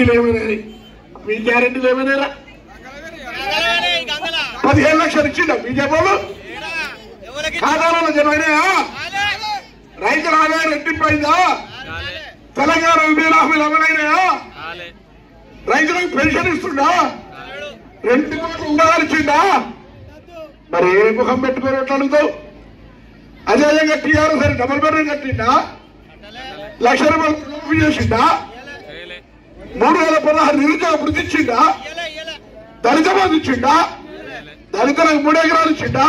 గ్యారంటీలు ఏమైనా మీ గ్యారంటీలు ఏమైనా 15 లక్షలు ఇచ్చిండ బీజేపీ వాళ్ళు ఖాతాలలో జమైనాయా రైతుల ఆదాయం రెట్టింపైందా తెలంగాణ విభజన హామీలు అమలైనాయా రైతులకు పెన్షన్ ఇస్తుండా 2 కోట్ల ఉదాహరణ ఇచ్చిండా మరి ఏ ముఖం పెట్టుకొని అడుగుతావు అదేవిధంగా టీఆర్ఎస్ అని డబుల్ బెడ్రూమ్ కట్టిండా 1,00,000 రూపాయలు రుణమాఫీ చేసిండా 3016 నిరుద్యోగ వృద్ధి ఇచ్చిండా దళిత బంధు ఇచ్చిండా దళితులకు 3 ఎకరాలు ఇచ్చిండా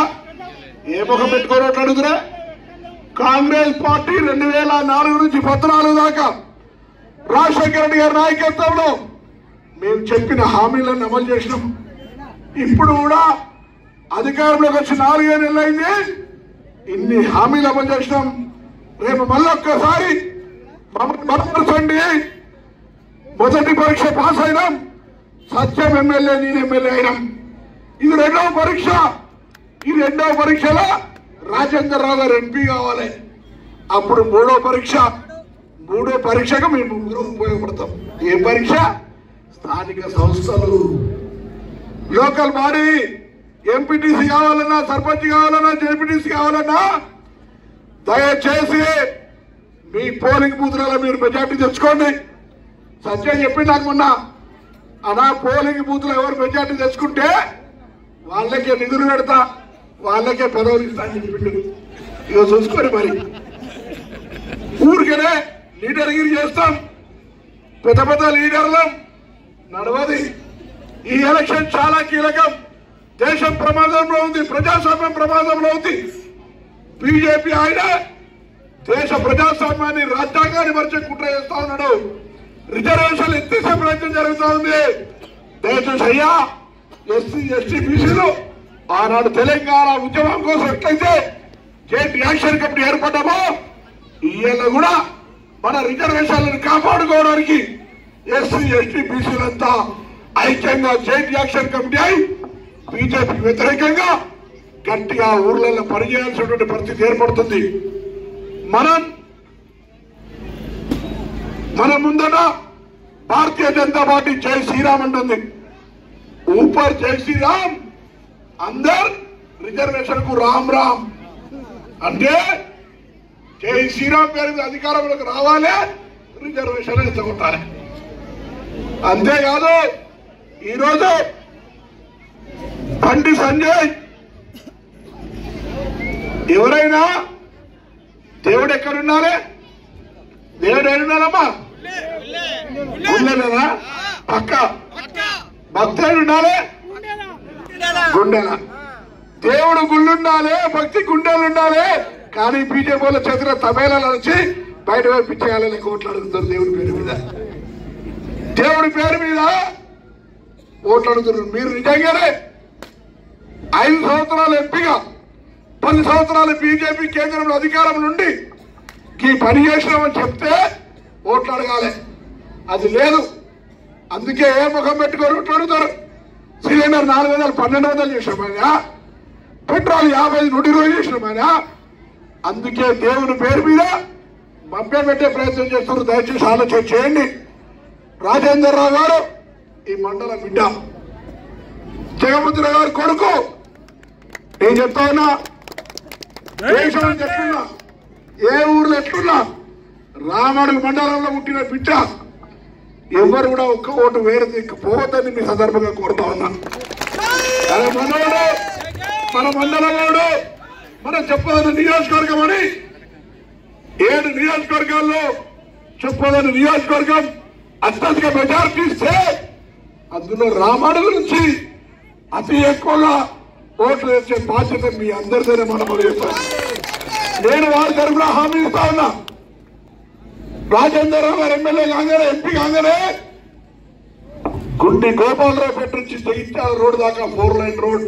ఏ ముఖం పెట్టుకొని అడుగుతున్నా కాంగ్రెస్ పార్టీ 2004 నుంచి 14 దాకా రాజశేఖర రెడ్డి గారి నాయకత్వంలో మేము చెప్పిన హామీలను అమలు చేసినాం ఇప్పుడు కూడా అధికారంలోకి వచ్చి 4 నెలలు అయింది ఇన్ని హామీలు అమలు చేసినాం రేపు మళ్ళీ ఒక్కసారి బలపరచండి మొదటి పరీక్ష పాస్ అయినాం సత్యం ఎమ్మెల్యే నేను ఎమ్మెల్యే అయినాం ఇది 2వ పరీక్ష ఈ 2వ పరీక్షలో రాజేందర్ రావు గారు ఎంపీ కావాలి అప్పుడు 3వ పరీక్షకు మేము ఉపయోగపడతాం ఏ పరీక్ష స్థానిక సంస్థలు లోకల్ బాడీ ఎంపీటీసీ కావాలన్నా సర్పంచ్ కావాలన్నా జెడ్పీటీసీ కావాలన్నా దయచేసి మీ పోలింగ్ బూత్లలో మీరు మెజార్టీ తెచ్చుకోండి సత్యం చెప్పింది నాకు మొన్న అలా పోలింగ్ బూత్లో ఎవరు మెజార్టీ తెచ్చుకుంటే వాళ్ళకే నిధులు పెడతా వాళ్ళకే పదవులు ఇస్తా అని చెప్పిండు ఇక చూసుకొని మరి ఊరికనే లీడర్గిరి చేస్తాం పెద్ద పెద్ద లీడర్లం నడవది ఈ ఎలక్షన్ చాలా కీలకం దేశం ప్రమాదంలో ఉంది ప్రజాస్వామ్యం ప్రమాదంలో ఉంది బీజేపీ ఆయన దేశ ప్రజాస్వామ్యాన్ని రాజ్యాంగాన్ని మరిచే కుట్ర చేస్తా ఉన్నాడు రిజర్వేషన్లు ఎత్తేసే ప్రయత్నం జరుగుతూ ఉంది దయచేసయ్యా ఎస్సీ ఎస్టీ బీసీలు ఆనాడు తెలంగాణ ఉద్యమం కోసం ఎట్లయితే జాయింట్ యాక్షన్ కమిటీ ఏర్పడ్డామో ఈయన కూడా మన రిజర్వేషన్లను కాపాడుకోవడానికి ఎస్సీ ఎస్టీ బీసీలంతా ఐక్యంగా జాయింట్ యాక్షన్ కమిటీ అయి బీజేపీ వ్యతిరేకంగా గట్టిగా ఊర్లలో పనిచేయాల్సినటువంటి పరిస్థితి ఏర్పడుతుంది మన ముందట భారతీయ జనతా పార్టీ జై శ్రీరామ్ అంటుంది ఊపర్ జై శ్రీరామ్ అందర్ రిజర్వేషన్ కు రామ్ రామ్ అంటే జై శ్రీరామ్ పేరు మీద అధికారంలోకి రావాలి రిజర్వేషన్ ఎత్తగొట్టాలి అంతేకాదు ఈరోజు బండి సంజయ్ ఎవరైనా దేవుడు ఎక్కడున్నారే దేవుడు ఏడున్నారమ్మా గుండెలనా పక్క భక్తుడు ఉండాలి గుండెల దేవుడు గుళ్ళుండాలి భక్తి గుండెలు ఉండాలి కానీ బీజేపీ వాళ్ళ చేతిలో తబేలాలు వచ్చి బయట పంపించేయాలని ఓట్లు అడుగుతారు దేవుడి పేరు మీద ఓట్లు అడుగుతున్నారు మీరు నిజంగానే 5 సంవత్సరాలు ఎంపీగా 10 సంవత్సరాలు బీజేపీ కేంద్రంలో అధికారం నుండి ఈ పని చేసినామని చెప్తే ఓట్లు అడగాలి అది లేదు అందుకే ఏ ముఖం పెట్టుకొని ఓట్లు అడుగుతారు సిలిండర్ 400 1200 చేసినామైనా పెట్రోల్ 50 120 చేసినామైనా అందుకే దేవుని పేరు మీద మభ్య పెట్టే ప్రయత్నం చేస్తున్నారు దయచేసి ఆలోచన చేయండి రాజేందర్ రావు గారు ఈ మండల బిడ్డ జగముద్ర గారు కొడుకు నేను చెప్తా ఉన్నా దేశం ఎట్లున్నా ఏ ఊర్లో ఎట్లున్నా రామడుగు మండలంలో పుట్టిన బిడ్డ ఎవరు కూడా ఒక్క ఓటు వేరే దిక్కుపోవద్దని మీ సందర్భంగా కోరుతా ఉన్నా మన మండలంలో మనం చెప్పదన్న నియోజకవర్గం అని 7 నియోజకవర్గాల్లో చెప్పదన్న నియోజకవర్గం అత్యధిక మెజారిటీ ఇస్తే అందులో రామడుగు నుంచి అతి ఎక్కువగా ఓట్లు వేసే బాధ్యత మీ అందరితోనే మనం చేస్తాం నేను వారి తరఫున హామీ ఇస్తా ఉన్నా రాజేందర్ రావు గారు ఎమ్మెల్యే కాగానే ఎంపీ కాగానే గుండి గోపాలరావుపేట నుంచి జగిత్యాల రోడ్ దాకా 4 లైన్ రోడ్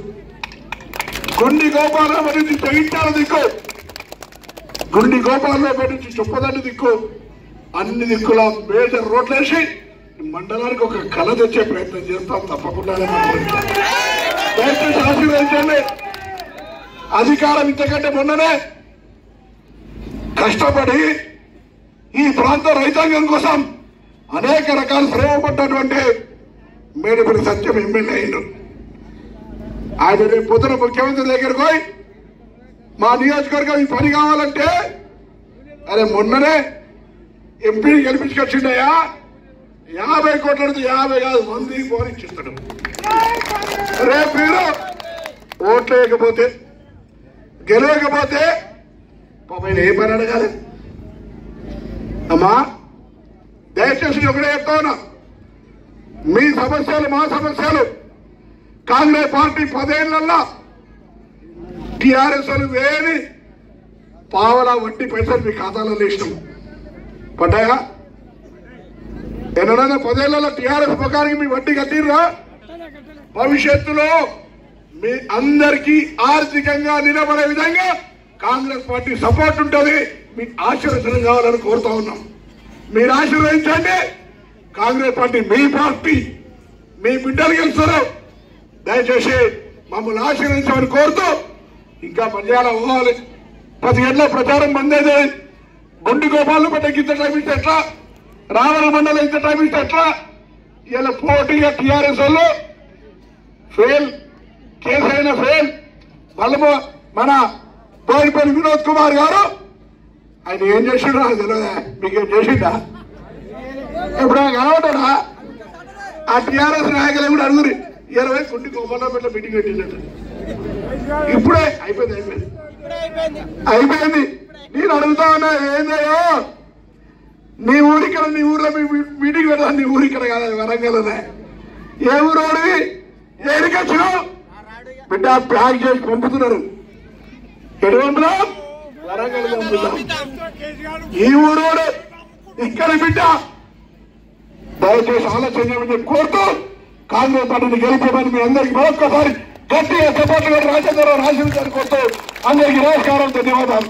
గుండి గోపాలరావు నుంచి జగిత్యాల దిక్కు గుండి గోపాలరావుపేట నుంచి చొప్పదండి దిక్కు అన్ని దిక్కుల మేజర్ రోడ్లు వేసి మండలానికి ఒక కళ తెచ్చే ప్రయత్నం చేస్తాం తప్పకుండా దయచేసి ఆశీర్వదించండి అధికారం ఇంతకంటే మొన్ననే కష్టపడి ఈ ప్రాంత రైతాంగం కోసం అనేక రకాల శ్రమ పడ్డటువంటి మేడిపల్లి సత్యం ఎమ్మెల్యే అయిండు. ఆయన రేపు పొద్దున ముఖ్యమంత్రి దగ్గరకు పోయి మా నియోజకవర్గం ఈ పని కావాలంటే అరే మొన్ననే ఎంపీని గెలిపించుకొచ్చిండయా 50 కోట్లతో 50 కాదు 100 పోనిచ్చిస్తాడు. రేపు మీరు ఓట్లు వేయకపోతే గెలవకపోతే పాపం ఏ పని అడగాలి అమ్మా? దయచేసి ఒకటే చెప్తాను, మీ సమస్యలు మా సమస్యలు. కాంగ్రెస్ పార్టీ 10 ఏళ్లలో టీఆర్ఎస్ వేని పావలా వడ్డీ పైసలు మీ ఖాతాలలో ఇష్టం పడ్డాయా? ఎన్నడైనా 10 ఏళ్లలో టీఆర్ఎస్ ముఖానికి మీ వడ్డీ కట్టిర్రా? భవిష్యత్తులో మీ అందరికీ ఆర్థికంగా నిలబడే విధంగా కాంగ్రెస్ పార్టీ సపోర్ట్ ఉంటుంది. మీ ఆశీర్వచనం కావాలని కోరుతా ఉన్నాం. మీరు ఆశీర్వదించండి. కాంగ్రెస్ పార్టీ మీ పార్టీ, మీ బిడ్డలు గెలుస్తారు. దయచేసి మమ్మల్ని ఆశీర్వదించమని కోరుతూ ఇంకా మండ్యాల పోవాలి. 10 గంటల ప్రచారం బంద్. గుండి గోపాలను పట్ట ఇంత టైం ఇస్తే ఎట్లా? రావణ మండలం ఇంత టైం ఇస్తే ఎట్లా? ఇలా పోటీగా టీఆర్ఎస్ వాళ్ళు ఫెయిల్, కేసు అయినా ఫెయిల్. మళ్ళీ మన బోయినపల్లి వినోద్ కుమార్ గారు ఆయన ఏం చేసిండ్రు నాకు తెలియదా? మీకేం చేసిండా? ఎప్పుడైనా కనబడ్డా? ఆ టీఆర్ఎస్ నాయకులు కూడా అడుగురి 20 గుండి గోపాల పెట్ట మీటింగ్ పెట్టినట్టు. ఇప్పుడే అయిపోయింది. నేను అడుగుతా ఉన్నా, ఏందయ్యో నీ ఊరిక్కడ, నీ ఊర్లో మీటింగ్ పెట్టా? నీ ఊరిక్కడ కాదు, వరంగల్లోనే. ఏ ఊరోడి ఏడికి వచ్చినావు బిడ్డ? ప్యాక్ చేసి పంపుతున్నారు. ఎటు పంపుదాం? వరంగల్ పంపుతాం. ఈ ఊరోడు ఇక్కడ బిడ్డ. దయచేసి ఆలోచన చేయమని కోరుతూ కాంగ్రెస్ పార్టీని గెలిపేమని మీ అందరికీ మరొక్కసారి గట్టిగా సపోర్ట్ రాజేంద్రరావు రాజశేఖర్ కోరుతూ అందరికీ నమస్కారం, ధన్యవాదాలు.